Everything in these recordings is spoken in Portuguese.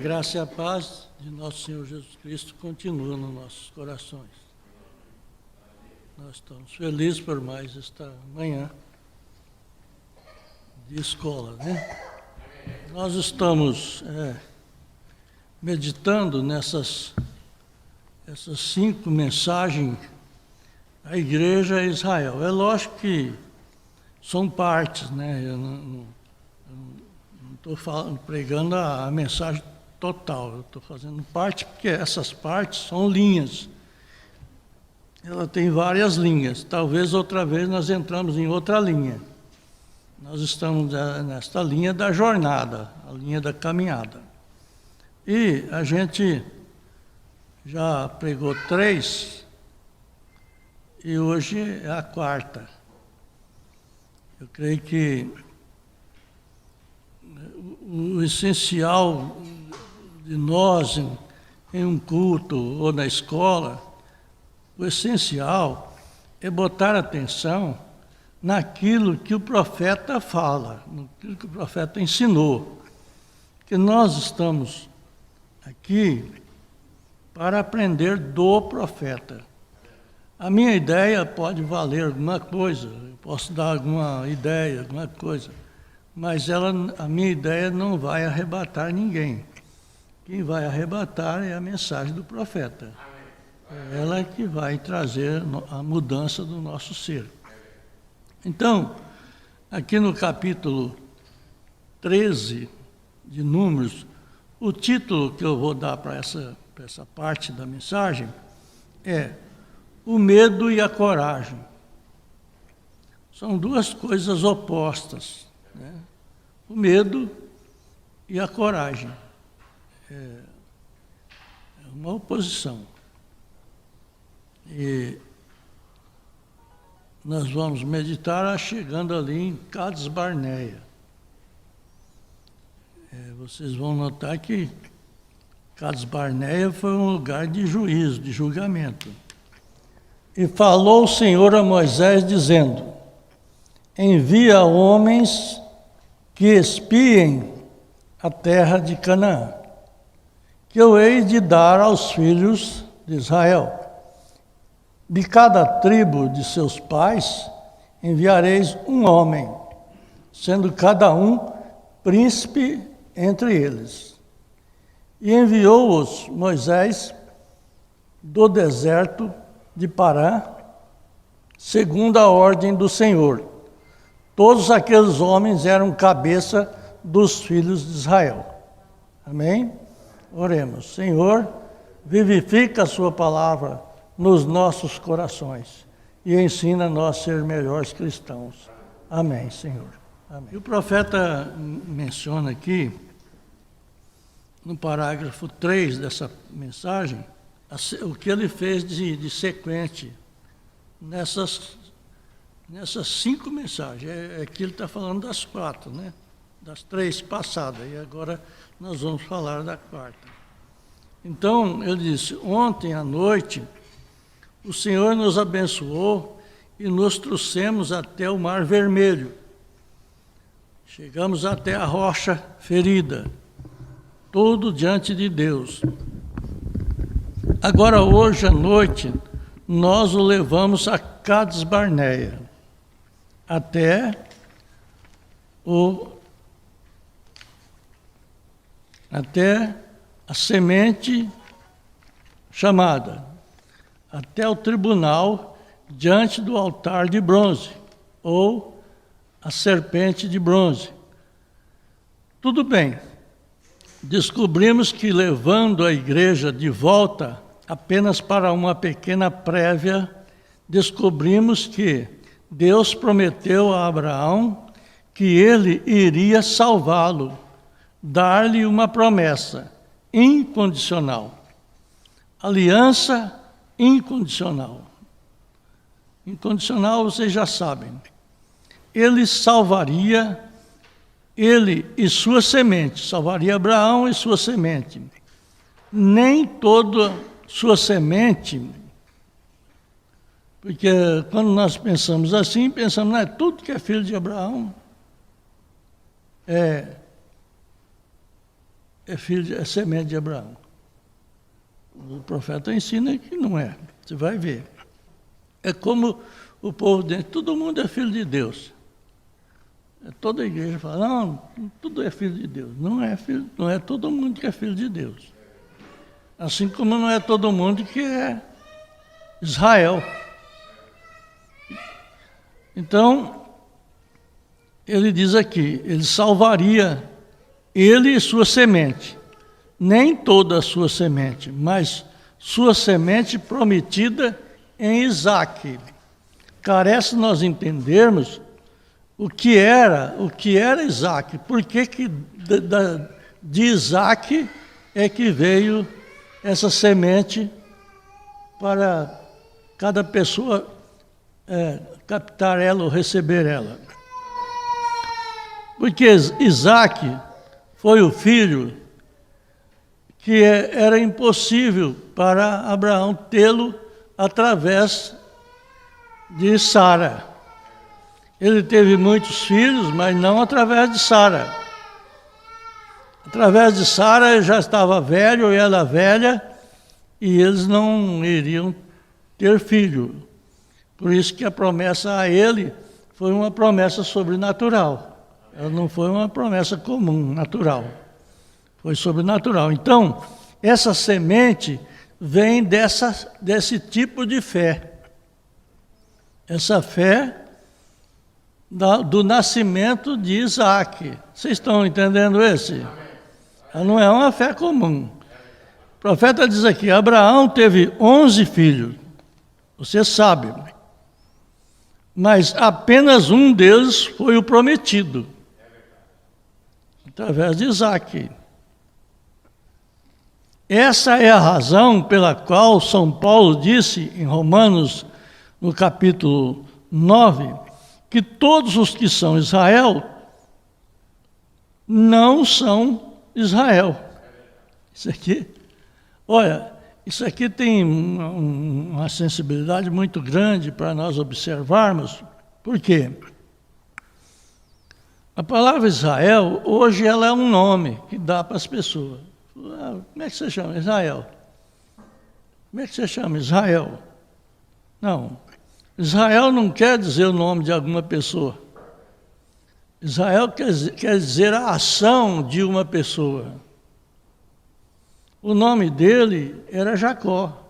graça e a paz de nosso Senhor Jesus Cristo continua nos nossos corações. Nós estamos felizes por mais esta manhã de escola, né? Nós estamos meditando essas 5 mensagens à Igreja Israel. É lógico que são partes, né? Eu não estou pregando a mensagem total, eu estou fazendo parte porque essas partes são linhas. Ela tem várias linhas. Talvez outra vez nós entramos em outra linha. Nós estamos nesta linha da jornada, a linha da caminhada. E a gente já pregou 3 e hoje é a 4ª. Eu creio que o essencial de nós em um culto ou na escola, o essencial é botar atenção naquilo que o profeta fala, naquilo que o profeta ensinou. Que nós estamos aqui para aprender do profeta. A minha ideia pode valer alguma coisa, eu posso dar alguma ideia, alguma coisa, mas a minha ideia não vai arrebatar ninguém. Quem vai arrebatar é a mensagem do profeta. É ela que vai trazer a mudança do nosso ser. Então, aqui no capítulo 13 de Números, o título que eu vou dar para essa parte da mensagem é o medo e a coragem. São 2 coisas opostas, né? O medo e a coragem. É uma oposição. E nós vamos meditar chegando ali em Cades Barneia. Vocês vão notar que Cades Barneia foi um lugar de juízo, de julgamento. E falou o Senhor a Moisés, dizendo: envia homens que espiem a terra de Canaã, que eu hei de dar aos filhos de Israel. De cada tribo de seus pais enviareis um homem, sendo cada um príncipe entre eles. E enviou-os Moisés do deserto de Parã, segundo a ordem do Senhor. Todos aqueles homens eram cabeça dos filhos de Israel. Amém? Oremos. Senhor, vivifica a sua palavra nos nossos corações e ensina nós a ser melhores cristãos. Amém, Senhor. Amém. E o profeta menciona aqui, no parágrafo 3 dessa mensagem, o que ele fez de sequente nessas 5 mensagens. Aqui ele está falando das 4, né? Das 3 passadas, e agora nós vamos falar da 4ª. Então, ele disse: ontem à noite o Senhor nos abençoou e nos trouxemos até o Mar Vermelho. Chegamos até a rocha ferida, tudo diante de Deus. Agora, hoje à noite, nós o levamos a Cades Barneia, até a semente chamada, até o tribunal diante do altar de bronze, ou a serpente de bronze. Tudo bem. Descobrimos que, levando a igreja de volta apenas para uma pequena prévia, descobrimos que Deus prometeu a Abraão que ele iria salvá-lo, dar-lhe uma promessa incondicional. Aliança incondicional. Incondicional, vocês já sabem. Ele salvaria, ele e sua semente, salvaria Abraão e sua semente. Nem toda sua semente, porque quando nós pensamos assim, pensamos, tudo que é filho de Abraão é semente de Abraão. O profeta ensina que não é. Você vai ver. É como o povo dentro, todo mundo é filho de Deus. Toda a igreja fala, não, tudo é filho de Deus. Não é filho, não é todo mundo que é filho de Deus. Assim como não é todo mundo que é Israel. Então, ele diz aqui, ele salvaria ele e sua semente. Nem toda a sua semente, mas sua semente prometida em Isaque. Carece nós entendermos o que era Isaque. Por que de Isaque é que veio essa semente para cada pessoa captar ela ou receber ela? Porque Isaque foi o filho que era impossível para Abraão tê-lo através de Sara. Ele teve muitos filhos, mas não através de Sara. Através de Sara ele já estava velho e ela velha, e eles não iriam ter filho. Por isso que a promessa a ele foi uma promessa sobrenatural. Ela não foi uma promessa comum, natural. Foi sobrenatural. Então, essa semente vem desse tipo de fé. Essa fé do nascimento de Isaque. Vocês estão entendendo esse? Ela não é uma fé comum. O profeta diz aqui, Abraão teve 11 filhos. Você sabe. Mas apenas um deles foi o prometido. Através de Isaque. Essa é a razão pela qual São Paulo disse em Romanos, no capítulo 9, que todos os que são Israel não são Israel. Isso aqui, olha, isso aqui tem uma sensibilidade muito grande para nós observarmos. Por quê? A palavra Israel, hoje, ela é um nome que dá para as pessoas. Como é que você chama? Israel. Como é que você chama? Israel. Não. Israel não quer dizer o nome de alguma pessoa. Israel quer dizer a ação de uma pessoa. O nome dele era Jacó.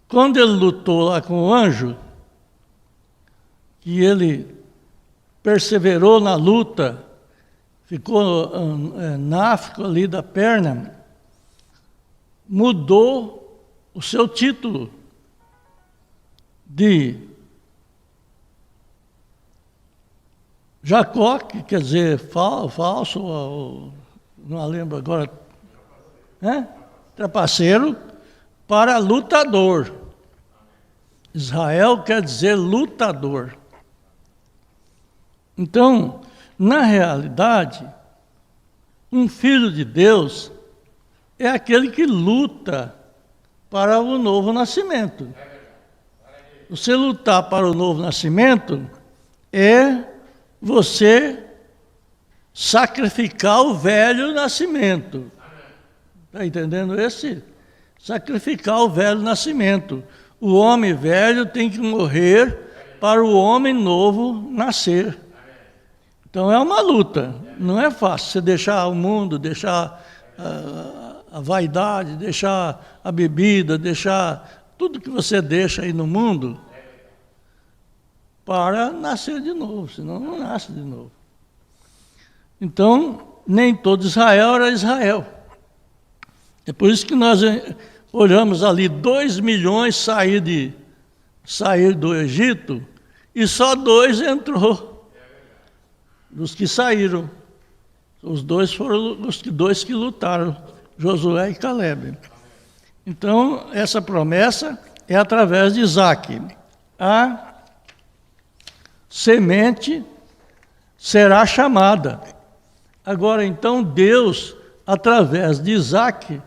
Quando ele lutou lá com o anjo, que ele perseverou na luta, ficou náfico ali da perna, mudou o seu título de Jacó, que quer dizer falso, ou, não lembro agora, trapaceiro, para lutador. Israel quer dizer lutador. Então, na realidade, um filho de Deus é aquele que luta para o novo nascimento. Você lutar para o novo nascimento é você sacrificar o velho nascimento. Está entendendo esse? Sacrificar o velho nascimento. O homem velho tem que morrer para o homem novo nascer. Então é uma luta, não é fácil você deixar o mundo, deixar a vaidade, deixar a bebida, deixar tudo que você deixa aí no mundo para nascer de novo, senão não nasce de novo. Então, nem todo Israel era Israel. É por isso que nós olhamos ali 2 milhões sair do Egito e só 2 entrou. Dos que saíram. Os 2 foram os 2 que lutaram, Josué e Calebe. Então, essa promessa é através de Isaque. A semente será chamada. Agora, então, Deus, através de Isaque,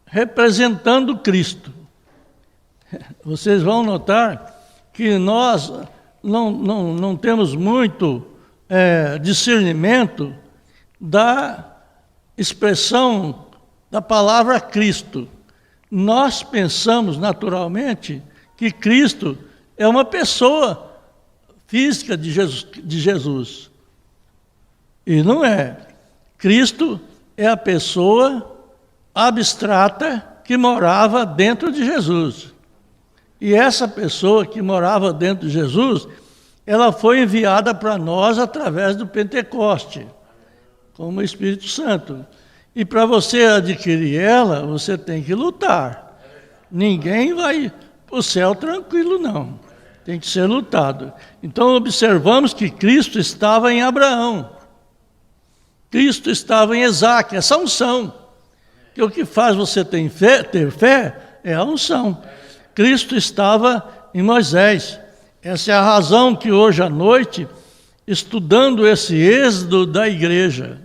representando Cristo. Vocês vão notar que nós não temos muito discernimento da expressão da palavra Cristo. Nós pensamos naturalmente que Cristo é uma pessoa física de Jesus. E não é. Cristo é a pessoa abstrata que morava dentro de Jesus. E essa pessoa que morava dentro de Jesus, ela foi enviada para nós através do Pentecoste, como o Espírito Santo. E para você adquirir ela, você tem que lutar. Ninguém vai para o céu tranquilo, não. Tem que ser lutado. Então observamos que Cristo estava em Abraão. Cristo estava em Isaac, essa unção. Que o que faz você ter fé é a unção. Cristo estava em Moisés. Essa é a razão que hoje à noite, estudando esse êxodo da igreja,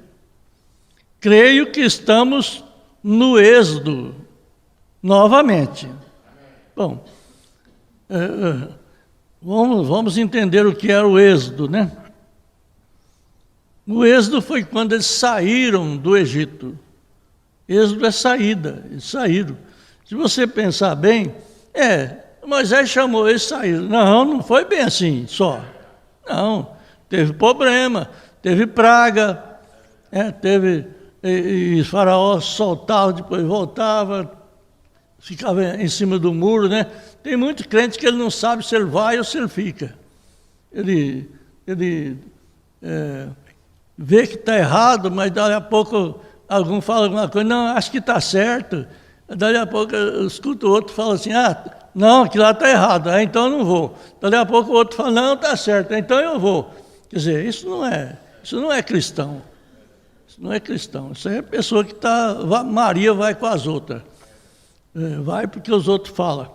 creio que estamos no êxodo novamente. Bom, vamos entender o que era o êxodo, né? O êxodo foi quando eles saíram do Egito. Êxodo é saída, eles saíram. Se você pensar bem, Moisés chamou eles e saíram. Não foi bem assim só. Não, teve problema, teve praga, e Faraó soltava, depois voltava, ficava em cima do muro, né? Tem muito crente que ele não sabe se ele vai ou se ele fica. Ele vê que está errado, mas dali a pouco algum fala alguma coisa, não, acho que está certo. Dali a pouco eu escuto o outro fala assim, não, aquilo lá está errado, então eu não vou. Dali a pouco o outro fala, não, está certo, então eu vou. Quer dizer, isso não é cristão. Isso não é cristão. Isso é pessoa que Maria vai com as outras. Vai porque os outros falam.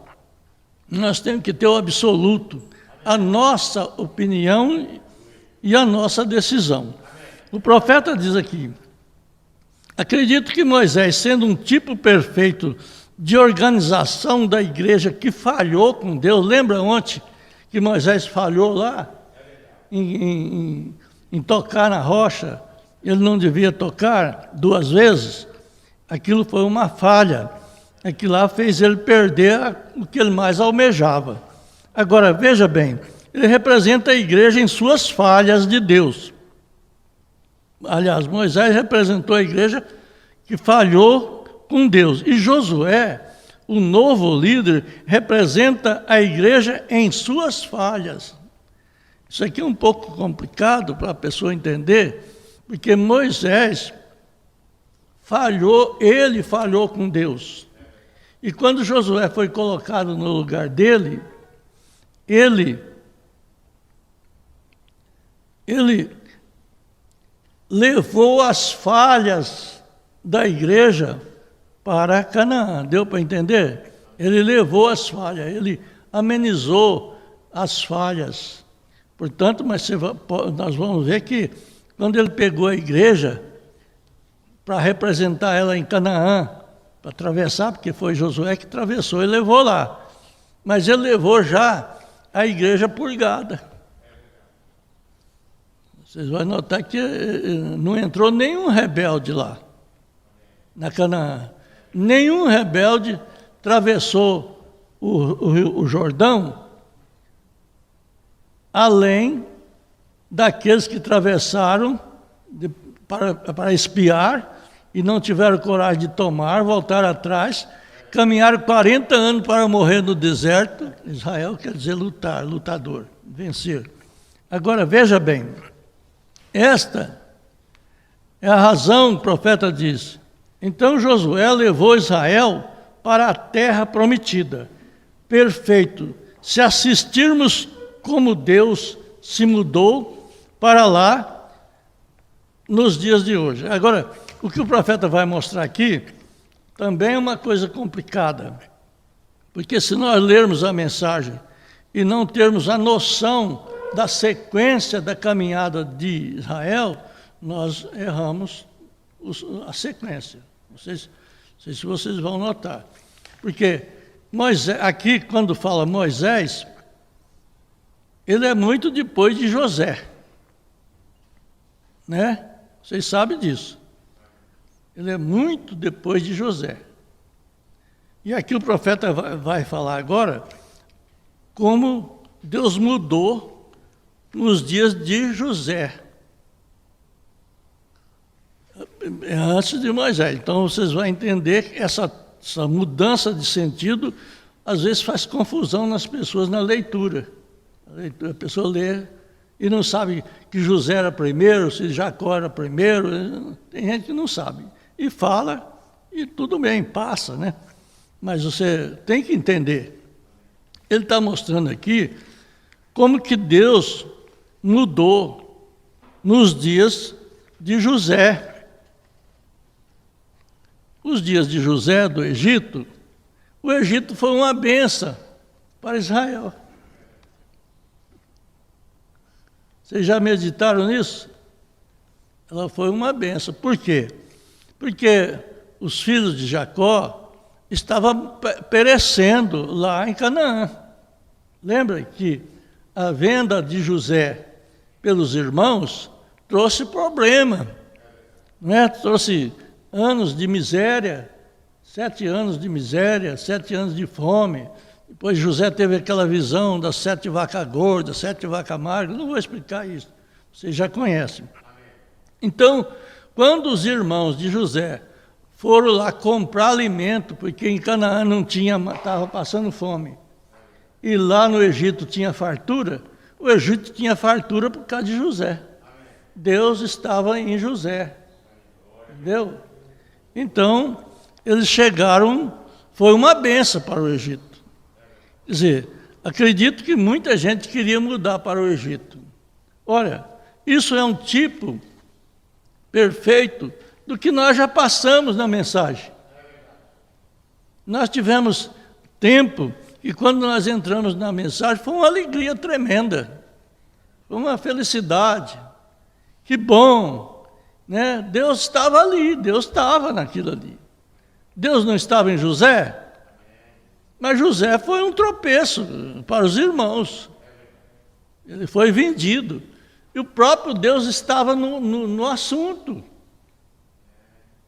Nós temos que ter o absoluto, a nossa opinião e a nossa decisão. O profeta diz aqui, acredito que Moisés, sendo um tipo perfeito de organização da igreja que falhou com Deus, lembra ontem que Moisés falhou lá em tocar na rocha, ele não devia tocar 2 vezes, aquilo foi uma falha, aquilo lá fez ele perder o que ele mais almejava. Agora, veja bem, ele representa a igreja em suas falhas de Deus. Aliás, Moisés representou a igreja que falhou com Deus. E Josué, o novo líder, representa a igreja em suas falhas. Isso aqui é um pouco complicado para a pessoa entender, porque Moisés ele falhou com Deus. E quando Josué foi colocado no lugar dele, ele levou as falhas da igreja para Canaã. Deu para entender? Ele levou as falhas, ele amenizou as falhas. Portanto, nós vamos ver que quando ele pegou a igreja para representar ela em Canaã, para atravessar, porque foi Josué que atravessou e levou lá. Mas ele levou já a igreja purgada. Vocês vão notar que não entrou nenhum rebelde lá, na Canaã. Nenhum rebelde atravessou o Jordão, além daqueles que atravessaram para espiar e não tiveram coragem de tomar, voltaram atrás, caminharam 40 anos para morrer no deserto. Israel quer dizer lutar, lutador, vencer. Agora, veja bem, esta é a razão, o profeta diz. Então Josué levou Israel para a terra prometida. Perfeito. Se assistirmos como Deus se mudou para lá nos dias de hoje. Agora, o que o profeta vai mostrar aqui também é uma coisa complicada. Porque se nós lermos a mensagem e não termos a noção da sequência da caminhada de Israel, nós erramos a sequência. Não sei se vocês vão notar. Porque Moisés, aqui, quando fala Moisés, ele é muito depois de José. Né? Vocês sabem disso. Ele é muito depois de José. E aqui o profeta vai falar agora como Deus mudou nos dias de José, antes de Moisés. Então vocês vão entender que essa mudança de sentido às vezes faz confusão nas pessoas na leitura. A pessoa lê e não sabe que José era primeiro, se Jacó era primeiro. Tem gente que não sabe. E fala, e tudo bem, passa, né? Mas você tem que entender. Ele está mostrando aqui como que Deus mudou nos dias de José. Os dias de José do Egito, o Egito foi uma bênção para Israel. Vocês já meditaram nisso? Ela foi uma bênção. Por quê? Porque os filhos de Jacó estavam perecendo lá em Canaã. Lembra que a venda de José pelos irmãos trouxe problema, né? Trouxe anos de miséria, 7 anos de miséria, 7 anos de fome. Depois José teve aquela visão das 7 vacas gordas, 7 vacas magras. Não vou explicar isso, vocês já conhecem. Então, quando os irmãos de José foram lá comprar alimento, porque em Canaã não tinha, estava passando fome, e lá no Egito tinha fartura, o Egito tinha fartura por causa de José. Deus estava em José, entendeu? Então, eles chegaram, foi uma benção para o Egito. Quer dizer, acredito que muita gente queria mudar para o Egito. Olha, isso é um tipo perfeito do que nós já passamos na mensagem. Nós tivemos tempo e quando nós entramos na mensagem foi uma alegria tremenda, foi uma felicidade. Que bom, né? Deus estava ali, Deus estava naquilo ali. Deus não estava em José? Mas José foi um tropeço para os irmãos. Ele foi vendido. E o próprio Deus estava no assunto.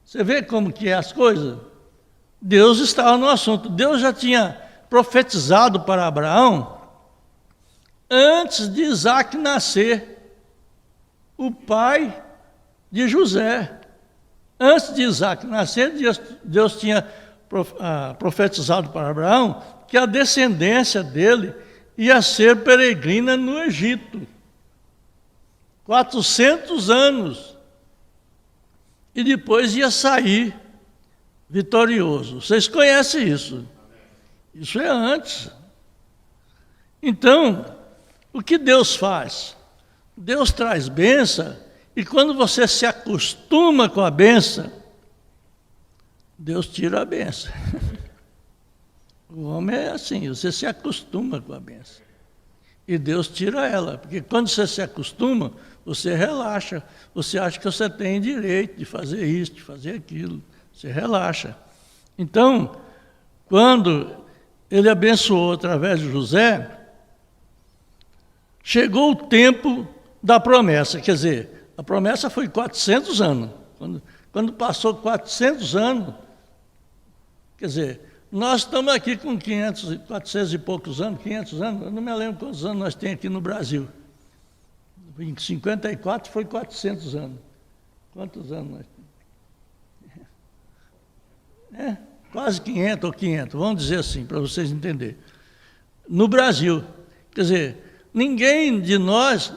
Você vê como que é as coisas? Deus estava no assunto. Deus já tinha profetizado para Abraão antes de Isaac nascer, o pai de José. Antes de Isaac nascer, Deus tinha profetizado para Abraão que a descendência dele ia ser peregrina no Egito. 400 anos. E depois ia sair vitorioso. Vocês conhecem isso? Isso é antes. Então, o que Deus faz? Deus traz bênção, e quando você se acostuma com a bênção, Deus tira a bênção. O homem é assim, você se acostuma com a bênção. E Deus tira ela, porque quando você se acostuma, você relaxa. Você acha que você tem direito de fazer isso, de fazer aquilo. Você relaxa. Então, quando ele abençoou através de José, chegou o tempo da promessa. Quer dizer, a promessa foi 400 anos. Quando passou 400 anos, quer dizer, nós estamos aqui com 400 e poucos anos, 500 anos, eu não me lembro quantos anos nós temos aqui no Brasil. Em 54 foi 400 anos. Quantos anos nós temos? Quase 500 ou 500, vamos dizer assim, para vocês entenderem. No Brasil, quer dizer, ninguém de nós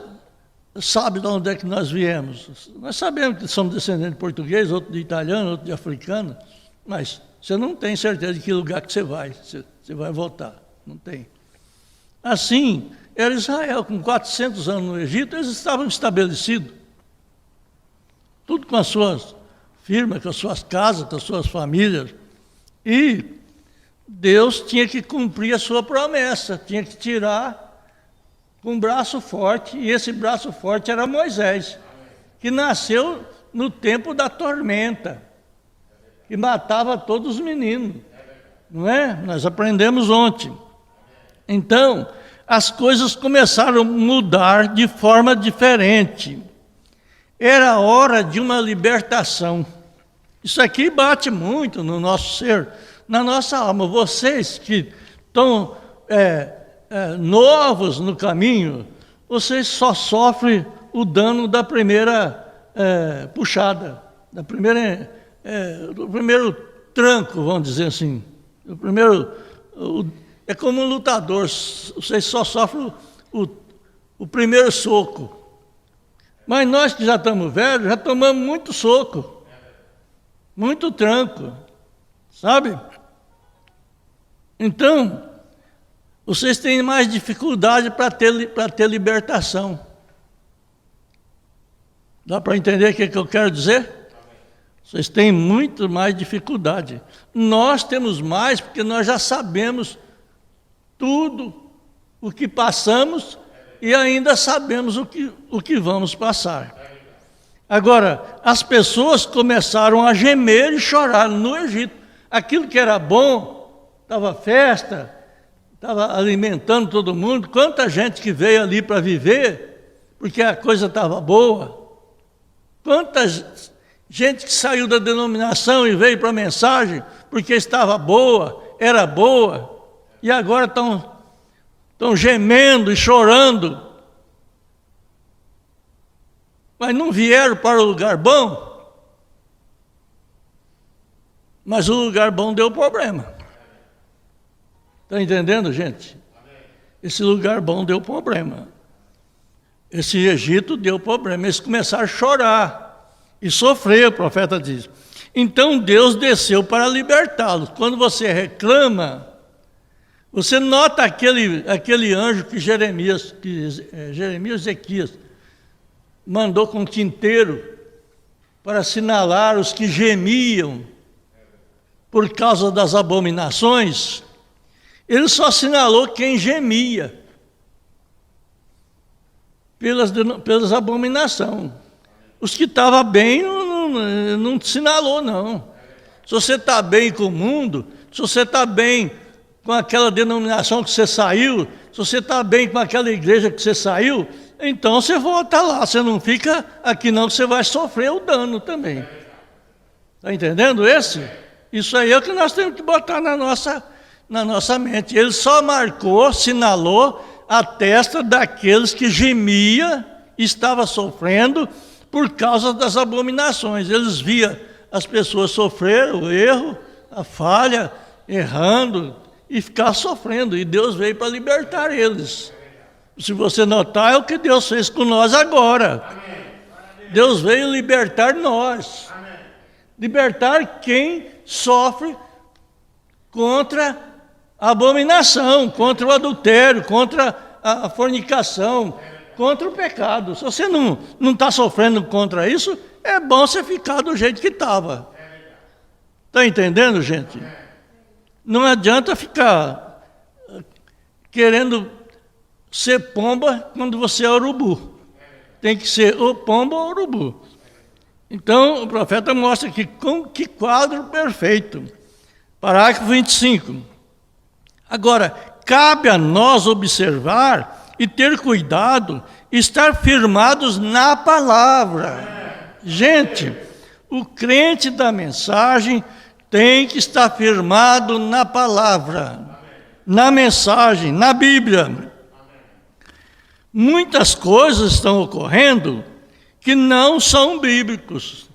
sabe de onde é que nós viemos. Nós sabemos que somos descendentes de português, outro de italiano, outro de africano, mas você não tem certeza de que lugar que você vai voltar, não tem. Assim, era Israel, com 400 anos no Egito, eles estavam estabelecidos. Tudo com as suas firmas, com as suas casas, com as suas famílias. E Deus tinha que cumprir a sua promessa, tinha que tirar com um braço forte, e esse braço forte era Moisés, que nasceu no tempo da tormenta, que matava todos os meninos. Não é? Nós aprendemos ontem. Então, as coisas começaram a mudar de forma diferente. Era hora de uma libertação. Isso aqui bate muito no nosso ser, na nossa alma. Vocês que estão novos no caminho, vocês só sofrem o dano da primeira puxada, do primeiro tranco, vamos dizer assim. É como um lutador, vocês só sofrem o primeiro soco. Mas nós que já estamos velhos, já tomamos muito soco, muito tranco, sabe? Então, vocês têm mais dificuldade para ter libertação. Dá para entender o que eu quero dizer? Vocês têm muito mais dificuldade. Nós temos mais porque nós já sabemos tudo o que passamos e ainda sabemos o que vamos passar. Agora, as pessoas começaram a gemer e chorar no Egito. Aquilo que era bom, estava festa, estava alimentando todo mundo. Quanta gente que veio ali para viver, porque a coisa estava boa. Quanta gente que saiu da denominação e veio para a mensagem, porque estava boa, era boa. E agora estão gemendo e chorando. Mas não vieram para o lugar bom. Mas o lugar bom deu problema. Está entendendo, gente? Esse lugar bom deu problema. Esse Egito deu problema. Eles começaram a chorar e sofrer, o profeta diz. Então Deus desceu para libertá-los. Quando você reclama, você nota aquele anjo que Jeremias, Ezequias, mandou com tinteiro para assinalar os que gemiam por causa das abominações. Ele só assinalou quem gemia pelas abominações. Os que estavam bem não assinalou, não. Se você está bem com o mundo, se você está bem com aquela denominação que você saiu, se você está bem com aquela igreja que você saiu, então você volta lá, você não fica aqui não, que você vai sofrer o dano também. Está entendendo esse? Isso aí é o que nós temos que botar na nossa mente. Ele só marcou, sinalou a testa daqueles que gemia e estava sofrendo por causa das abominações. Eles viam as pessoas sofrer o erro, a falha, errando, e ficar sofrendo, e Deus veio para libertar eles. Se você notar, é o que Deus fez com nós agora. Deus veio libertar nós. Libertar quem sofre contra a abominação, contra o adultério, contra a fornicação, contra o pecado. Se você não está sofrendo contra isso, é bom você ficar do jeito que estava. Está entendendo, gente? Não adianta ficar querendo ser pomba quando você é urubu. Tem que ser ou pomba ou urubu. Então, o profeta mostra aqui que quadro perfeito. Parágrafo 25. Agora, cabe a nós observar e ter cuidado, estar firmados na palavra. Gente, o crente da mensagem tem que estar firmado na palavra, na mensagem, na Bíblia. Muitas coisas estão ocorrendo que não são bíblicos.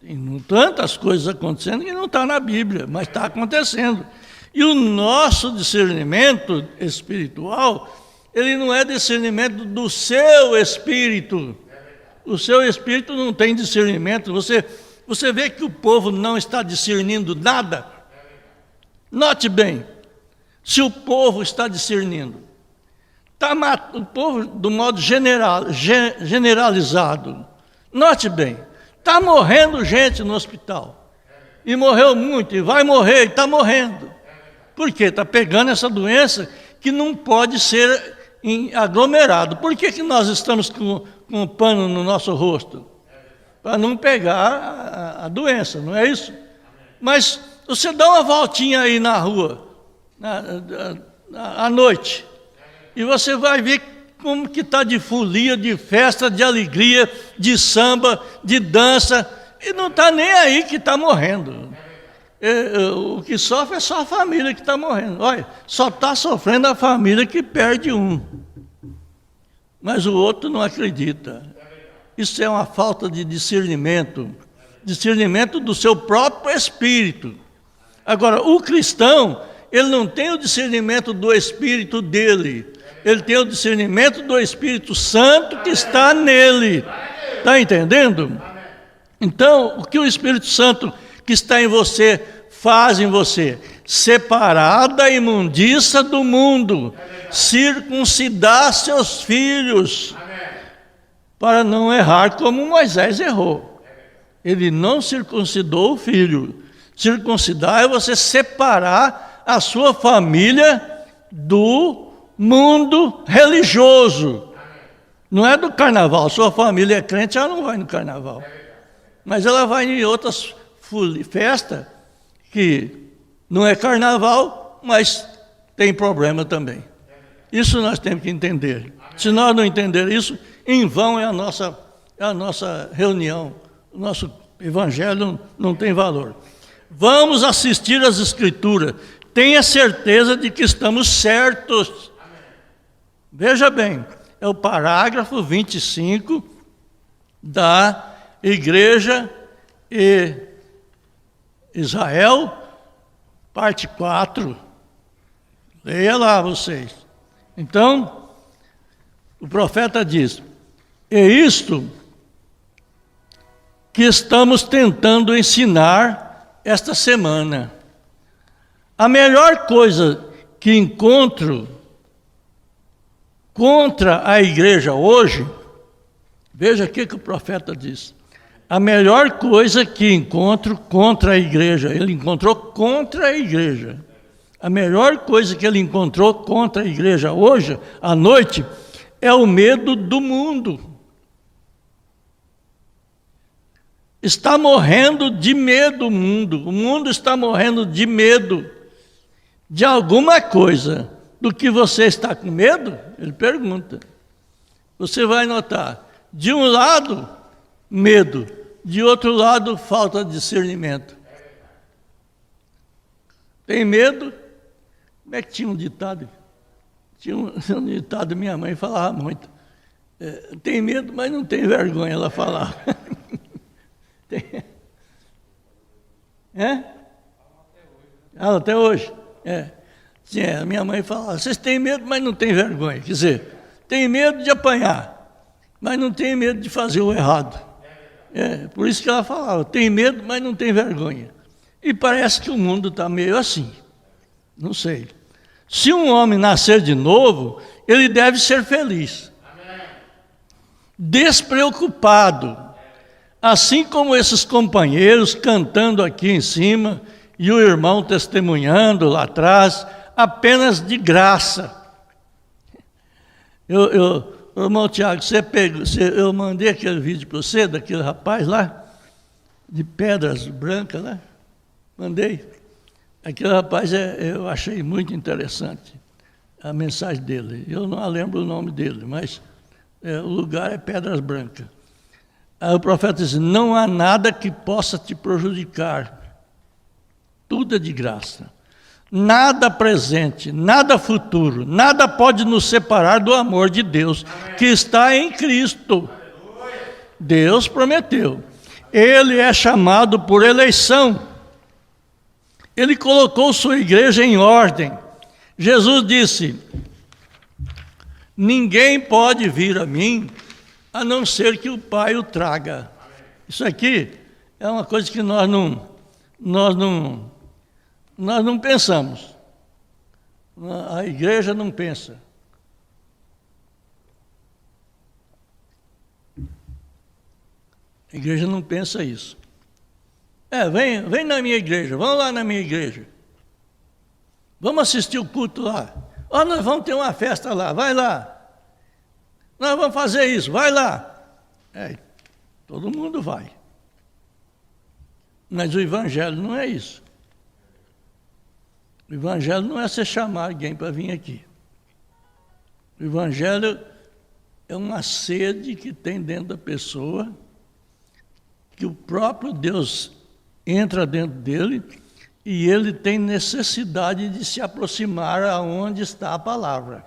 Tem tantas coisas acontecendo que não está na Bíblia, mas está acontecendo. E o nosso discernimento espiritual, ele não é discernimento do seu espírito. O seu espírito não tem discernimento. Você vê que o povo não está discernindo nada? Note bem, se o povo está discernindo, o povo do modo generalizado, note bem, está morrendo gente no hospital, e morreu muito, e vai morrer, e está morrendo. Por quê? Está pegando essa doença que não pode ser aglomerado. Por que nós estamos com um pano no nosso rosto? Para não pegar a doença, não é isso? Mas você dá uma voltinha aí na rua, à noite, e você vai ver como que está de folia, de festa, de alegria, de samba, de dança, E não está nem aí que está morrendo. O que sofre é só a família que está morrendo. Olha, só está sofrendo a família que perde um. Mas o outro não acredita. Isso é uma falta de discernimento. Discernimento do seu próprio espírito. Agora, o cristão, ele não tem o discernimento do espírito dele. Ele tem o discernimento do Espírito Santo que está nele. Está entendendo? Então, o que o Espírito Santo que está em você faz em você? Separar da imundícia do mundo, circuncidar seus filhos, para não errar como Moisés errou. Ele não circuncidou o filho. Circuncidar é você separar a sua família do mundo religioso. Não é do carnaval. Sua família é crente, ela não vai no carnaval. Mas ela vai em outras festas que não é carnaval, mas tem problema também. Isso nós temos que entender. Se nós não entender isso, em vão é a nossa reunião. O nosso evangelho não tem valor. Vamos assistir às Escrituras. Tenha certeza de que estamos certos. Veja bem, é o parágrafo 25 da Igreja e Israel, parte 4. Leia lá vocês. Então, o profeta diz: é isto que estamos tentando ensinar esta semana. A melhor coisa que encontro contra a igreja hoje, veja o que o profeta diz. A melhor coisa que encontro contra a igreja, ele encontrou contra a igreja. A melhor coisa que ele encontrou contra a igreja hoje, à noite, é o medo do mundo. Está morrendo de medo o mundo está morrendo de medo de alguma coisa. Do que você está com medo? Ele pergunta. Você vai notar, de um lado, medo, de outro lado, falta de discernimento. Tem medo? Como é que tinha um ditado? Tinha um ditado, minha mãe falava muito. Tem medo, mas não tem vergonha, ela falava. Tem. Até hoje? A minha mãe falava, vocês têm medo, mas não têm vergonha. Quer dizer, tem medo de apanhar, mas não tem medo de fazer o errado. Por isso que ela falava, tem medo, mas não tem vergonha. E parece que o mundo está meio assim. Não sei. Se um homem nascer de novo, ele deve ser feliz. Despreocupado. Assim como esses companheiros cantando aqui em cima e o irmão testemunhando lá atrás, apenas de graça. Irmão Tiago, eu mandei aquele vídeo para você, daquele rapaz lá, de Pedras Brancas lá, mandei. Aquele rapaz, eu achei muito interessante a mensagem dele. Eu não lembro o nome dele, mas o lugar é Pedras Brancas. Aí o profeta diz, não há nada que possa te prejudicar. Tudo é de graça. Nada presente, nada futuro, nada pode nos separar do amor de Deus, que está em Cristo. Deus prometeu. Ele é chamado por eleição. Ele colocou sua igreja em ordem. Jesus disse, ninguém pode vir a mim, a não ser que o Pai o traga. Isso aqui é uma coisa que nós não pensamos. A igreja não pensa. A igreja não pensa isso. Vem na minha igreja, vamos lá na minha igreja. Vamos assistir o culto lá. Nós vamos ter uma festa lá, vai lá. Nós vamos fazer isso, vai lá. Todo mundo vai. Mas o evangelho não é isso. O evangelho não é você chamar alguém para vir aqui. O evangelho é uma sede que tem dentro da pessoa, que o próprio Deus entra dentro dele e ele tem necessidade de se aproximar aonde está a palavra.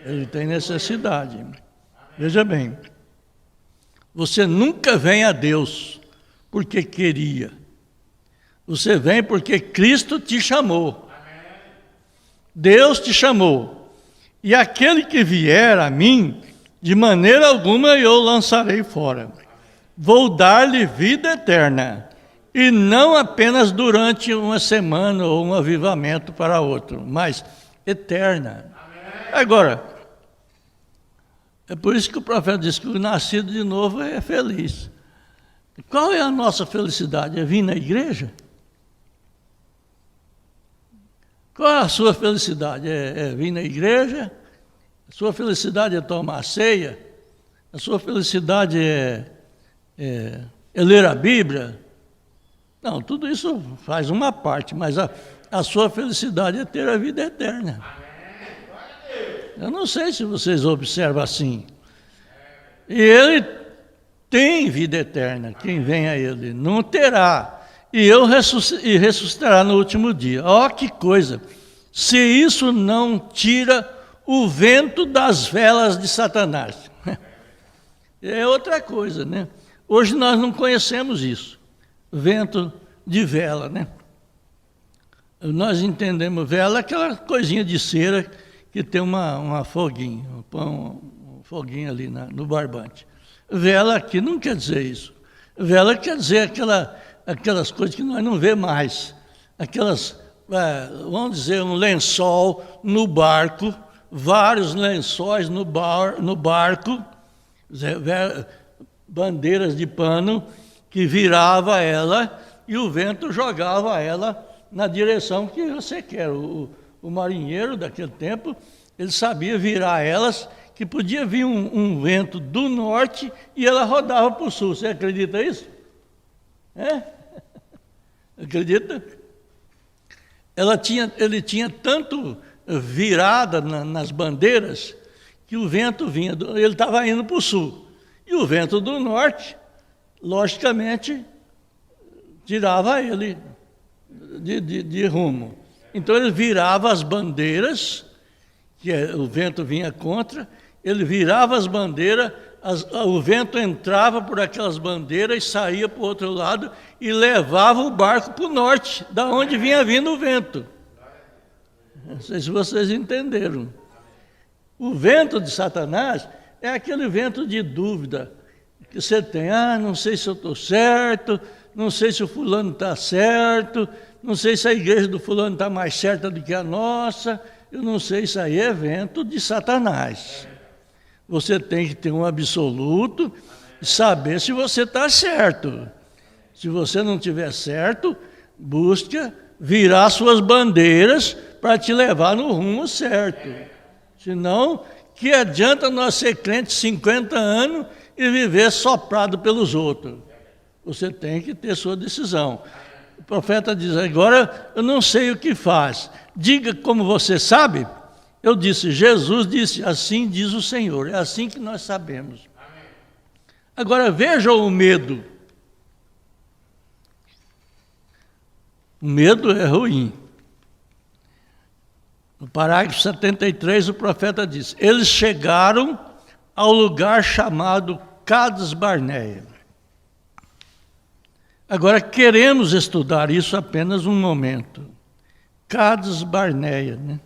Ele tem necessidade. Veja bem, você nunca vem a Deus porque queria. Você vem porque Cristo te chamou. Deus te chamou. E aquele que vier a mim, de maneira alguma eu lançarei fora. Vou dar-lhe vida eterna. E não apenas durante uma semana ou um avivamento para outro, mas eterna. Agora, é por isso que o profeta diz que o nascido de novo é feliz. Qual é a nossa felicidade? É vir na igreja? Qual é a sua felicidade? É vir na igreja? A sua felicidade é tomar ceia? A sua felicidade é ler a Bíblia? Não, tudo isso faz uma parte, mas a sua felicidade é ter a vida eterna. Eu não sei se vocês observam assim. E ele tem vida eterna, quem vem a ele não terá. E ressuscitará no último dia. Ó, que coisa! Se isso não tira o vento das velas de Satanás. É outra coisa, né? Hoje nós não conhecemos isso. Vento de vela, né? Nós entendemos vela, aquela coisinha de cera que tem uma foguinha, um foguinho ali no barbante. Vela aqui não quer dizer isso. Vela quer dizer aquelas coisas que nós não vemos mais. Aquelas, vamos dizer, um lençol no barco, vários lençóis no barco, bandeiras de pano que virava ela e o vento jogava ela na direção que você quer. O marinheiro daquele tempo, ele sabia virar elas, que podia vir um vento do norte e ela rodava para o sul. Você acredita nisso? Acredita? Ele tinha tanto virada nas bandeiras que o vento vinha, ele estava indo para o sul. E o vento do norte, logicamente, tirava ele de rumo. Então ele virava as bandeiras, o vento vinha contra, ele virava as bandeiras, o vento entrava por aquelas bandeiras e saía para o outro lado e levava o barco para o norte, da onde vinha vindo o vento. Não sei se vocês entenderam. O vento de Satanás é aquele vento de dúvida que você tem. Não sei se eu estou certo, não sei se o fulano está certo, não sei se a igreja do fulano está mais certa do que a nossa, eu não sei, isso aí é vento de Satanás. Você tem que ter um absoluto e saber se você está certo. Se você não estiver certo, busque virar suas bandeiras para te levar no rumo certo. Senão, que adianta nós ser crentes 50 anos e viver soprado pelos outros? Você tem que ter sua decisão. O profeta diz, agora eu não sei o que faz. Diga como você sabe. Eu disse, Jesus disse, assim diz o Senhor. É assim que nós sabemos. Agora veja o medo. O medo é ruim. No parágrafo 73, o profeta diz, eles chegaram ao lugar chamado Cades Barneia. Agora, queremos estudar isso apenas um momento. Cades Barneia, né?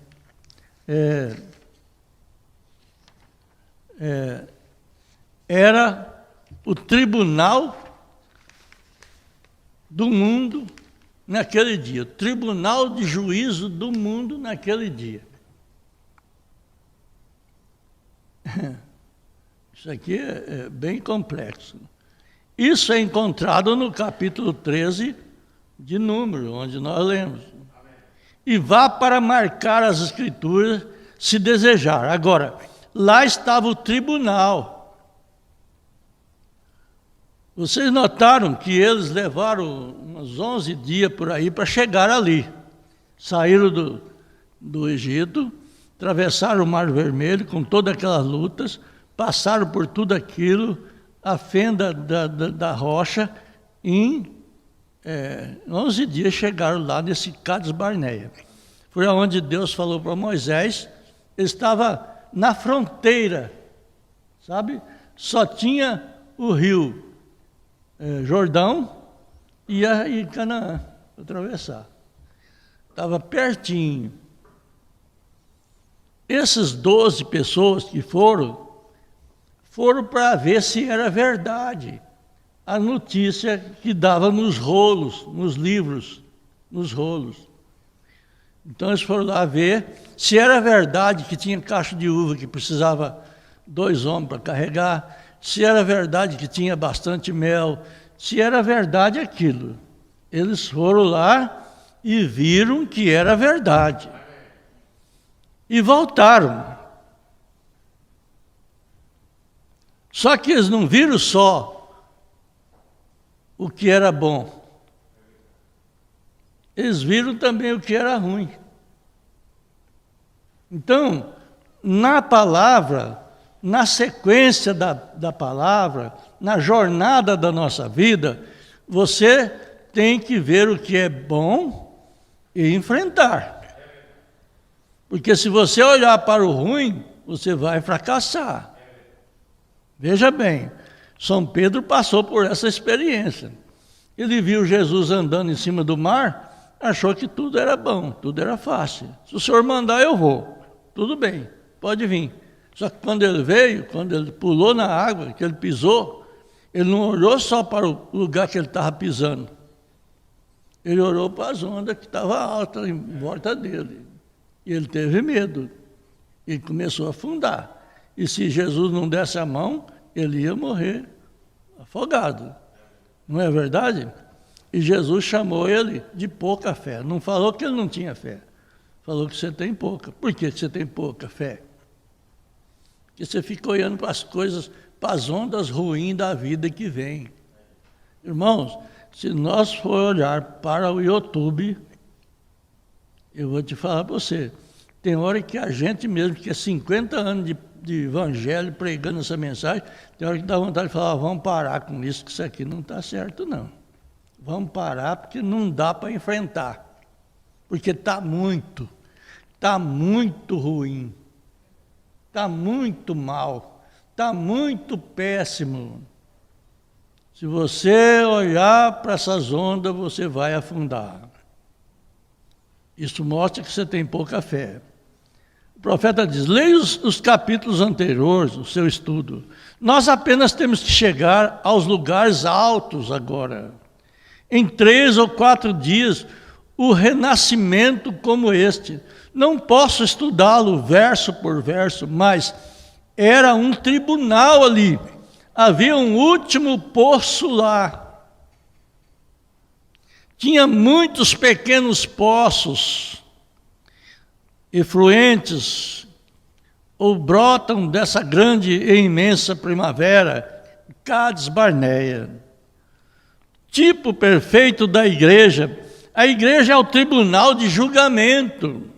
Era o tribunal do mundo naquele dia, o tribunal de juízo do mundo naquele dia. Isso aqui é bem complexo. Isso é encontrado no capítulo 13 de Números, onde nós lemos. E vá para marcar as escrituras, se desejar. Agora, lá estava o tribunal. Vocês notaram que eles levaram uns 11 dias por aí para chegar ali. Saíram do Egito, atravessaram o Mar Vermelho com todas aquelas lutas, passaram por tudo aquilo, a fenda da rocha, em 11 dias chegaram lá nesse Cades Barneia. Foi onde Deus falou para Moisés, ele estava na fronteira, sabe? Só tinha o rio Jordão e Canaã, atravessar. Estava pertinho. Essas 12 pessoas que foram para ver se era verdade a notícia que dava nos rolos, nos livros, nos rolos. Então eles foram lá ver se era verdade que tinha cacho de uva que precisava 2 homens para carregar, se era verdade que tinha bastante mel, se era verdade aquilo. Eles foram lá e viram que era verdade. E voltaram. Só que eles não viram só o que era bom. Eles viram também o que era ruim. Então, na palavra, na sequência da palavra, na jornada da nossa vida, você tem que ver o que é bom e enfrentar. Porque se você olhar para o ruim, você vai fracassar. Veja bem, São Pedro passou por essa experiência. Ele viu Jesus andando em cima do mar, achou que tudo era bom, tudo era fácil. Se o Senhor mandar, eu vou. Tudo bem, pode vir. Só que quando ele veio, quando ele pulou na água, que ele pisou, ele não olhou só para o lugar que ele estava pisando. Ele olhou para as ondas que estavam altas em volta dele. E ele teve medo. E começou a afundar. E se Jesus não desse a mão, ele ia morrer afogado. Não é verdade? E Jesus chamou ele de pouca fé. Não falou que ele não tinha fé. Falou que você tem pouca. Por que você tem pouca fé? Porque você fica olhando para as coisas, para as ondas ruins da vida que vem. Irmãos, se nós for olhar para o YouTube, eu vou te falar para você, tem hora que a gente mesmo, que é 50 anos de evangelho pregando essa mensagem, tem hora que dá vontade de falar, vamos parar com isso, que isso aqui não está certo não. Vamos parar porque não dá para enfrentar. Porque está muito ruim, está muito mal, está muito péssimo. Se você olhar para essas ondas, você vai afundar. Isso mostra que você tem pouca fé. O profeta diz, leia os capítulos anteriores, o seu estudo. Nós apenas temos que chegar aos lugares altos agora. Em 3 ou 4 dias, o renascimento como este. Não posso estudá-lo verso por verso, mas era um tribunal ali. Havia um último poço lá. Tinha muitos pequenos poços, efluentes, ou brotam dessa grande e imensa primavera, Cades Barneia. Tipo perfeito da igreja. A igreja é o tribunal de julgamento.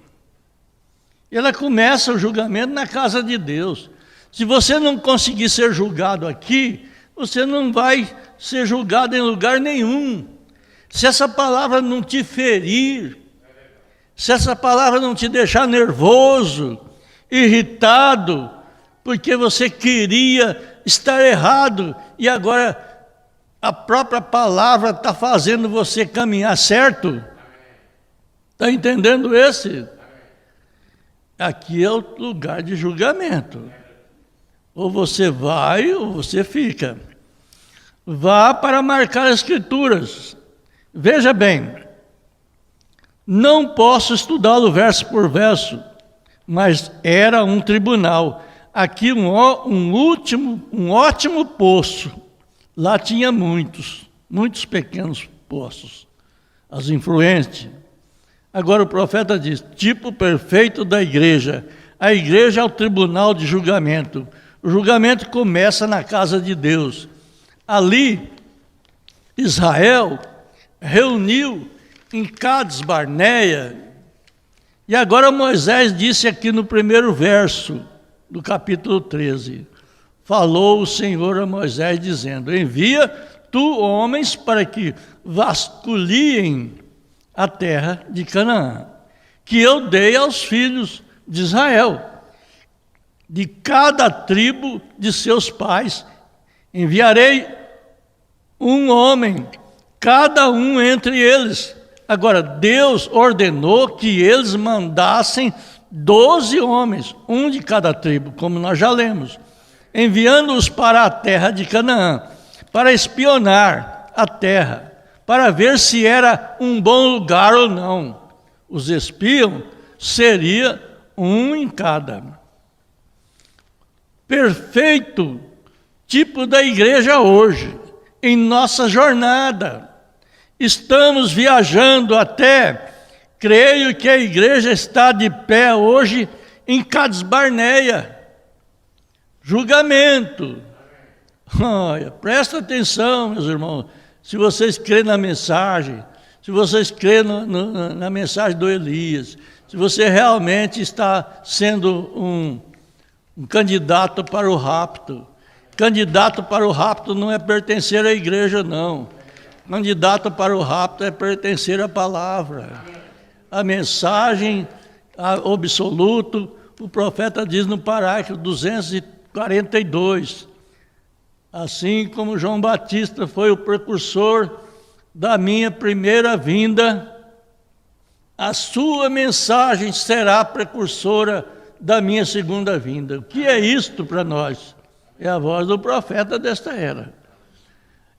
Ela começa o julgamento na casa de Deus. Se você não conseguir ser julgado aqui, você não vai ser julgado em lugar nenhum. Se essa palavra não te ferir, se essa palavra não te deixar nervoso, irritado, porque você queria estar errado e agora a própria palavra está fazendo você caminhar certo. Está entendendo esse? Aqui é o lugar de julgamento. Ou você vai ou você fica. Vá para marcar as escrituras. Veja bem, não posso estudá-lo verso por verso, mas era um tribunal. Aqui um ótimo poço. Lá tinha muitos pequenos poços, as influentes. Agora o profeta diz, tipo perfeito da igreja. A igreja é o tribunal de julgamento. O julgamento começa na casa de Deus. Ali, Israel reuniu em Cades Barneia. E agora Moisés disse aqui no primeiro verso do capítulo 13, falou o Senhor a Moisés, dizendo: envia tu homens para que vasculhem a terra de Canaã, que eu dei aos filhos de Israel. De cada tribo de seus pais enviarei um homem, cada um entre eles. Agora, Deus ordenou que eles mandassem 12 homens, um de cada tribo, como nós já lemos, enviando-os para a terra de Canaã, para espionar a terra, para ver se era um bom lugar ou não. Os espiam seria um em cada. Perfeito tipo da igreja hoje, em nossa jornada. Estamos viajando até, creio que a igreja está de pé hoje em Cades Barneia. Julgamento. Olha, presta atenção, meus irmãos. Se vocês crêem na mensagem, se vocês crêem na mensagem do Elias, se você realmente está sendo um candidato para o rapto. Candidato para o rapto não é pertencer à igreja, não. Candidato para o rapto é pertencer à palavra. A mensagem absoluta, o profeta diz no parágrafo 242. Assim como João Batista foi o precursor da minha primeira vinda, a sua mensagem será precursora da minha segunda vinda. O que é isto para nós? É a voz do profeta desta era.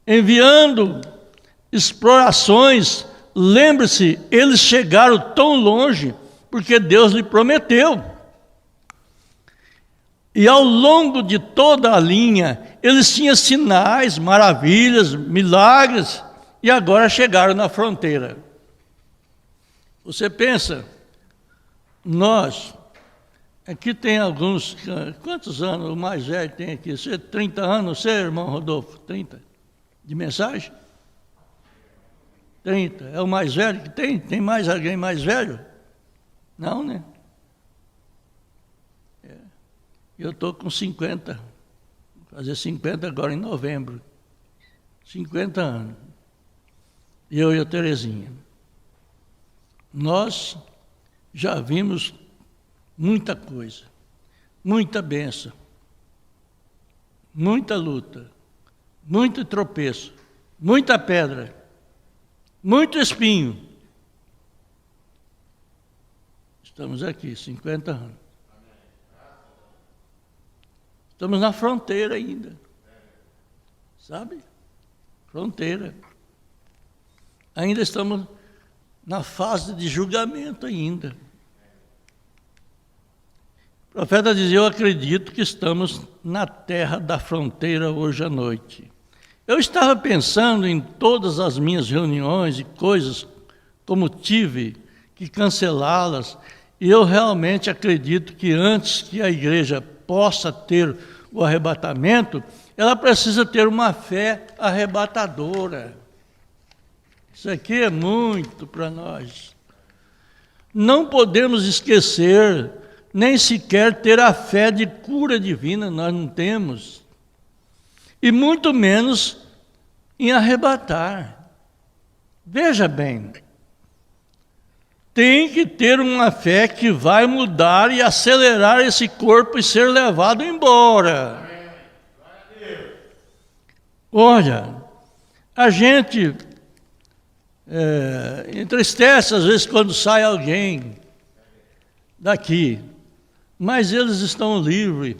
Enviando explorações, lembre-se, eles chegaram tão longe porque Deus lhe prometeu. E ao longo de toda a linha, eles tinham sinais, maravilhas, milagres, e agora chegaram na fronteira. Você pensa, nós, aqui tem alguns, quantos anos o mais velho tem aqui? Você 30 anos, você, irmão Rodolfo, 30? De mensagem? 30, é o mais velho que tem? Tem mais alguém mais velho? Não, né? Eu estou com 50, vou fazer 50 agora em novembro. 50 anos. Eu e a Terezinha. Nós já vimos muita coisa, muita bênção, muita luta, muito tropeço, muita pedra, muito espinho. Estamos aqui, 50 anos. Estamos na fronteira ainda. Sabe? Fronteira. Ainda estamos na fase de julgamento ainda. O profeta dizia: eu acredito que estamos na terra da fronteira hoje à noite. Eu estava pensando em todas as minhas reuniões e coisas, como tive que cancelá-las, e eu realmente acredito que antes que a igreja possa ter o arrebatamento, ela precisa ter uma fé arrebatadora. Isso aqui é muito para nós. Não podemos esquecer, nem sequer ter a fé de cura divina, nós não temos. E muito menos em arrebatar. Veja bem, tem que ter uma fé que vai mudar e acelerar esse corpo e ser levado embora. Olha, a gente entristece às vezes quando sai alguém daqui, mas eles estão livres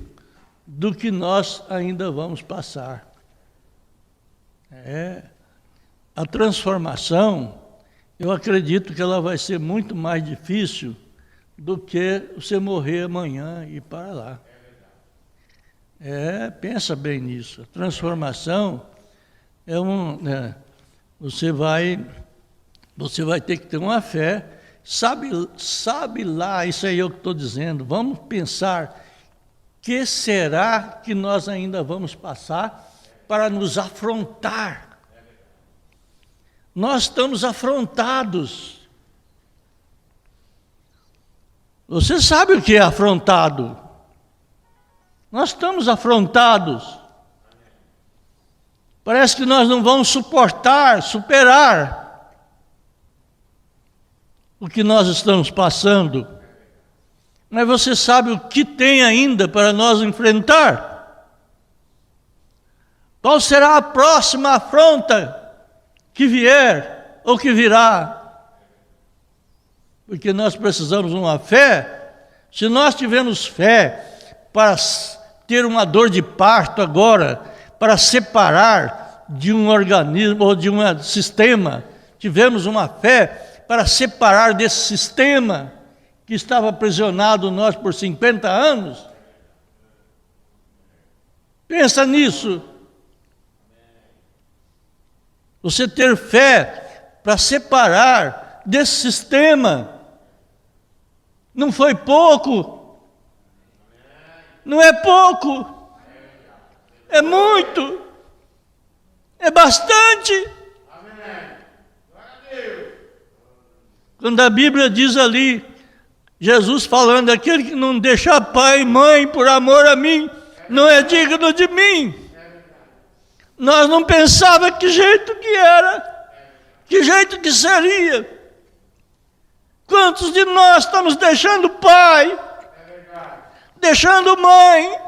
do que nós ainda vamos passar. A transformação, eu acredito que ela vai ser muito mais difícil do que você morrer amanhã e ir para lá. Pensa bem nisso. A transformação você vai ter que ter uma fé. Sabe lá, isso aí é o que estou dizendo. Vamos pensar, que será que nós ainda vamos passar para nos afrontar? Nós estamos afrontados. Você sabe o que é afrontado? Nós estamos afrontados. Parece que nós não vamos superar o que nós estamos passando. Mas você sabe o que tem ainda para nós enfrentar? Qual será a próxima afronta que vier ou que virá? Porque nós precisamos de uma fé. Se nós tivermos fé para ter uma dor de parto agora, para separar de um organismo ou de um sistema, tivemos uma fé para separar desse sistema que estava aprisionado nós por 50 anos. Pensa nisso. Você ter fé para separar desse sistema não foi pouco. Não é pouco. É muito. É bastante. Quando a Bíblia diz ali, Jesus falando, aquele que não deixa pai e mãe por amor a mim, não é digno de mim. Nós não pensávamos que jeito que era, que jeito que seria. Quantos de nós estamos deixando pai, deixando mãe,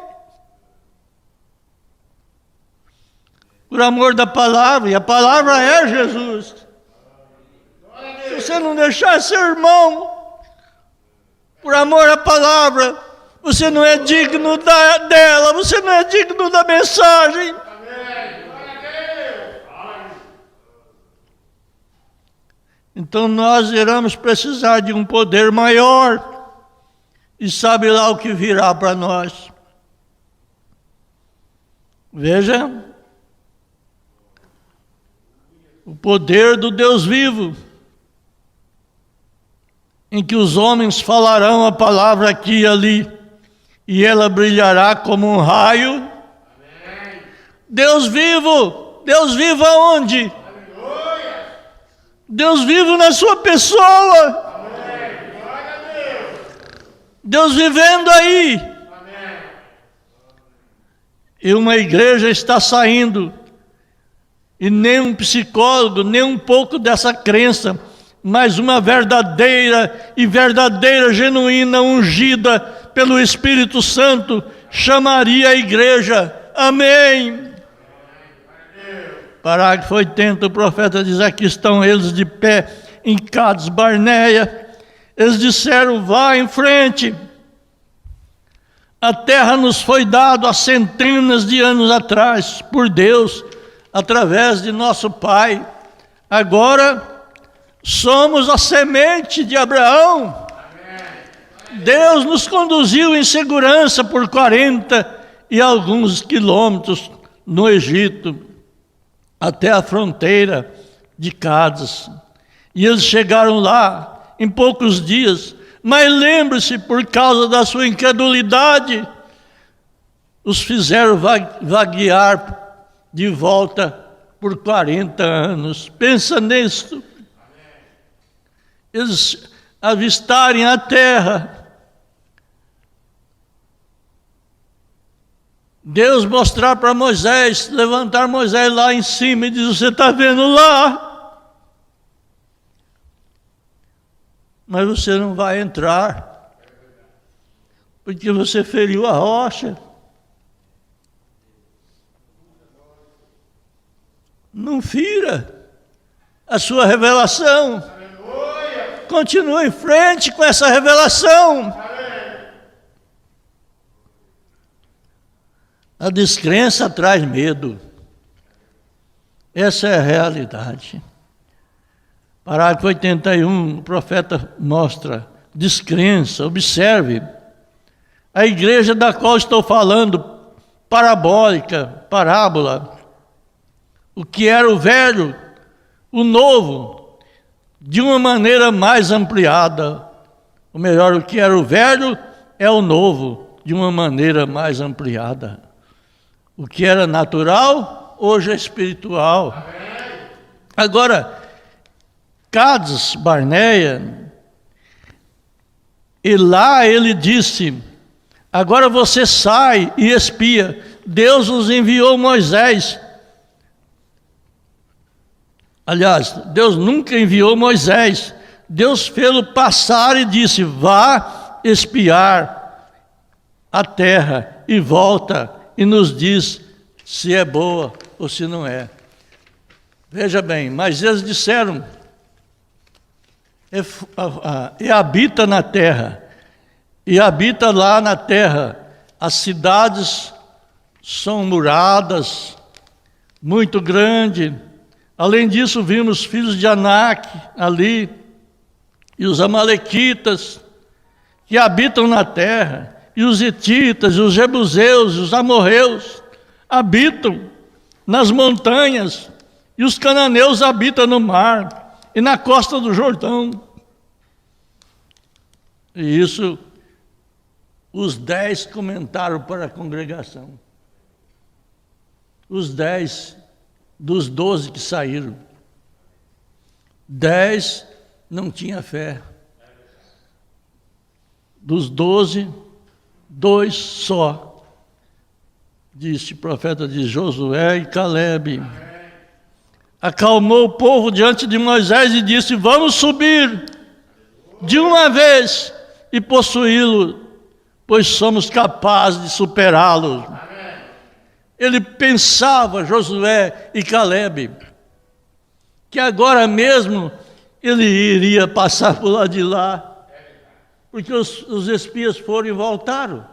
por amor da palavra, e a palavra é Jesus. Se você não deixar seu irmão, por amor à palavra, você não é digno dela, você não é digno da mensagem. Então nós iremos precisar de um poder maior, e sabe lá o que virá para nós. Veja, o poder do Deus vivo, em que os homens falarão a palavra aqui e ali, e ela brilhará como um raio. Amém. Deus vivo aonde? Aleluia. Deus vivo na sua pessoa. Amém. Deus vivendo aí. Amém. E uma igreja está saindo, e nem um psicólogo, nem um pouco dessa crença, mas uma verdadeira, genuína, ungida pelo Espírito Santo, chamaria a igreja. Amém. Parágrafo 80, o profeta diz, aqui estão eles de pé em Cades Barneia. Eles disseram, vá em frente. A terra nos foi dada há centenas de anos atrás, por Deus, através de nosso Pai. Agora somos a semente de Abraão. Amém. Deus nos conduziu em segurança por 40 e alguns quilômetros no Egito, até a fronteira de Cádiz. E eles chegaram lá em poucos dias. Mas lembre-se, por causa da sua incredulidade, os fizeram vaguear de volta por 40 anos. Pensa nisso. Eles avistarem a terra, Deus mostrar para Moisés, levantar Moisés lá em cima e dizer, você está vendo lá? Mas você não vai entrar, porque você feriu a rocha. Não fira a sua revelação. Continue em frente com essa revelação. A descrença traz medo. Essa é a realidade. Parágrafo 81, o profeta mostra descrença. Observe, a igreja da qual estou falando, parábola, o que era o velho, o novo, de uma maneira mais ampliada. Ou melhor, o que era o velho é o novo, de uma maneira mais ampliada. O que era natural, hoje é espiritual. Amém. Agora, Cades Barneia, e lá ele disse, Agora você sai e espia. Deus nos enviou Moisés. Aliás, Deus nunca enviou Moisés. Deus fez-o passar e disse: vá espiar a terra e volta e nos diz se é boa ou se não é. Veja bem, mas eles disseram: e habita na terra, e habita lá na terra. As cidades são muradas, muito grande. Além disso, vimos filhos de Anak ali, e os amalequitas, que habitam na terra, e os hititas, e os jebuseus, e os amorreus, habitam nas montanhas, e os cananeus habitam no mar, e na costa do Jordão. E isso, os 10 comentaram para a congregação. Os 10 dos 12 que saíram. 10 não tinha fé. Dos 12, 2 só. Disse o profeta de Josué e Calebe. Acalmou o povo diante de Moisés e disse: vamos subir de uma vez e possuí-lo, pois somos capazes de superá-lo. Ele pensava, Josué e Calebe, que agora mesmo ele iria passar por lá de lá, porque os espias foram e voltaram.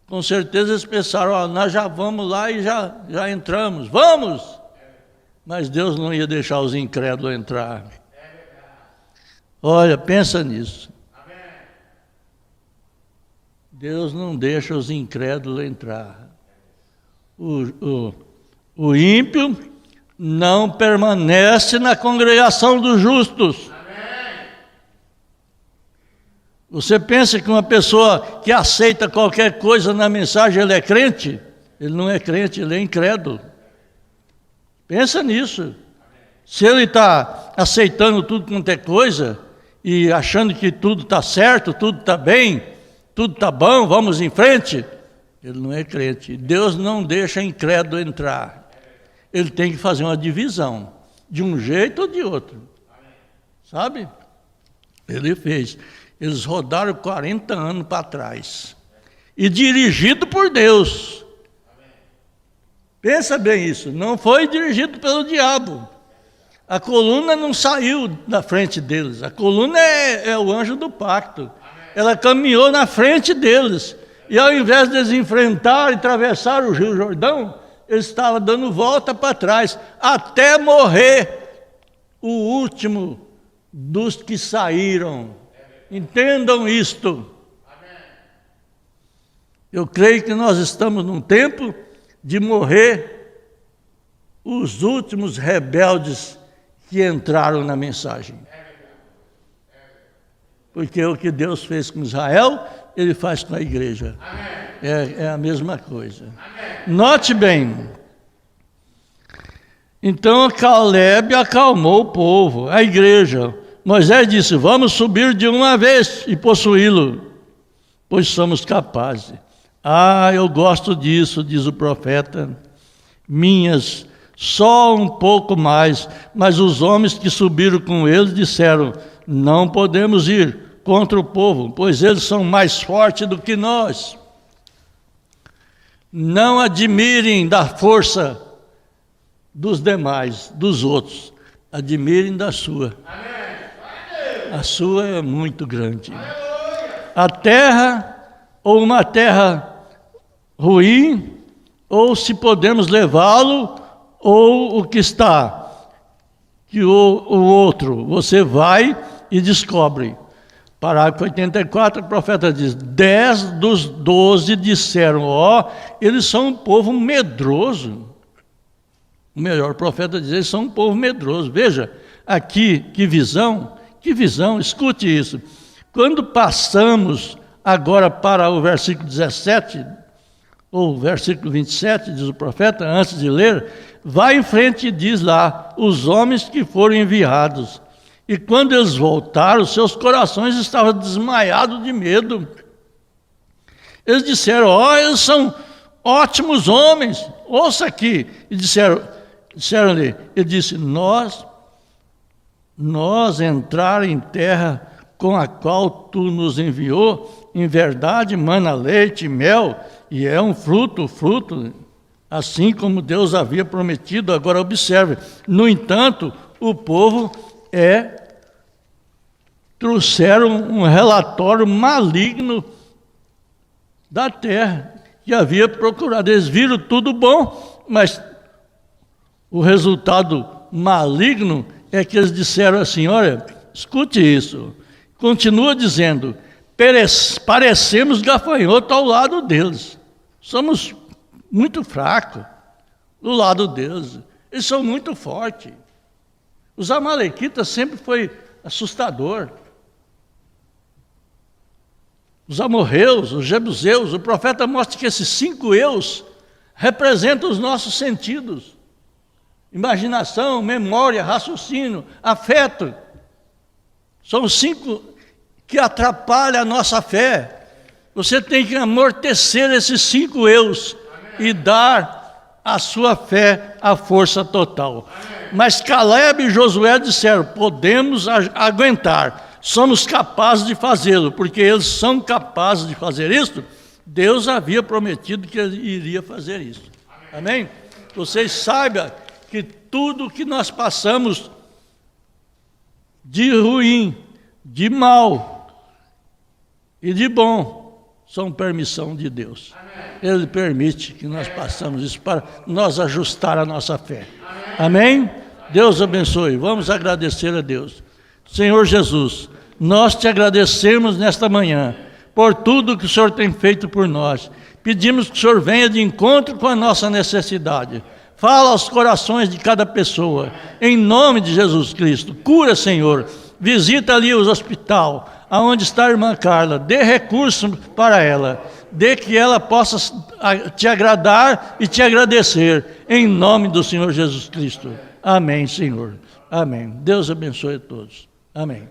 Com certeza eles pensaram: nós já vamos lá e já entramos, vamos! Mas Deus não ia deixar os incrédulos entrar. Olha, pensa nisso. Deus não deixa os incrédulos entrar. O ímpio não permanece na congregação dos justos. Você pensa que uma pessoa que aceita qualquer coisa na mensagem, ele é crente? Ele não é crente, ele é incrédulo. Pensa nisso. Se ele está aceitando tudo quanto é coisa e achando que tudo está certo, tudo está bem, tudo está bom, vamos em frente, ele não é crente. Deus não deixa incrédulo entrar. Ele tem que fazer uma divisão, de um jeito ou de outro. Sabe? Ele fez. Eles rodaram 40 anos para trás. E dirigido por Deus. Pensa bem isso. Não foi dirigido pelo diabo. A coluna não saiu da frente deles. A coluna é o anjo do pacto. Ela caminhou na frente deles. E ao invés de eles enfrentar e atravessar o Rio Jordão, eles estavam dando volta para trás, até morrer o último dos que saíram. Entendam isto. Eu creio que nós estamos num tempo de morrer os últimos rebeldes que entraram na mensagem. Porque o que Deus fez com Israel, Ele faz com a igreja. É a mesma coisa. Note bem. Então Calebe acalmou o povo, a igreja. Moisés disse: vamos subir de uma vez e possuí-lo, pois somos capazes. Eu gosto disso, diz o profeta. Minhas, só um pouco mais. Mas os homens que subiram com eles disseram: não podemos ir contra o povo, pois eles são mais fortes do que nós. Não admirem da força dos demais, dos outros. Admirem da sua. A sua é muito grande. A terra, ou uma terra ruim, ou se podemos levá-lo, ou o que está, que o outro, você vai e descobre. Parágrafo 84, o profeta diz: 10 dos 12 disseram: eles são um povo medroso. O melhor profeta diz: eles são um povo medroso. Veja, aqui, que visão, escute isso. Quando passamos agora para o versículo 17, ou versículo 27, diz o profeta, antes de ler, vai em frente e diz lá: os homens que foram enviados. E quando eles voltaram, seus corações estavam desmaiados de medo. Eles disseram, ó, eles são ótimos homens, ouça aqui. E disseram-lhe, ele disse, nós entrar em terra com a qual tu nos enviou, em verdade mana leite e mel, e é um fruto, assim como Deus havia prometido. Agora observe, no entanto, o povo trouxeram um relatório maligno da terra, que havia procurado. Eles viram tudo bom, mas o resultado maligno é que eles disseram assim, olha, escute isso, continua dizendo, parecemos gafanhoto ao lado deles, somos muito fracos do lado deles, eles são muito fortes. Os amalequitas sempre foi assustador. Os amorreus, os jebuseus, o profeta mostra que esses 5 eus representam os nossos sentidos. Imaginação, memória, raciocínio, afeto. São 5 que atrapalham a nossa fé. Você tem que amortecer esses 5 eus e dar à sua fé a força total. Mas Caleb e Josué disseram, podemos aguentar. Somos capazes de fazê-lo, porque eles são capazes de fazer isso. Deus havia prometido que ele iria fazer isso. Amém? Vocês saibam que tudo que nós passamos de ruim, de mal e de bom, são permissão de Deus. Ele permite que nós passamos isso para nós ajustar a nossa fé. Amém? Deus abençoe. Vamos agradecer a Deus. Senhor Jesus, nós te agradecemos nesta manhã por tudo que o Senhor tem feito por nós. Pedimos que o Senhor venha de encontro com a nossa necessidade. Fala aos corações de cada pessoa, em nome de Jesus Cristo. Cura, Senhor. Visita ali os hospital, aonde está a irmã Carla. Dê recursos para ela. Dê que ela possa te agradar e te agradecer, em nome do Senhor Jesus Cristo. Amém, Senhor. Amém. Deus abençoe a todos. Amém.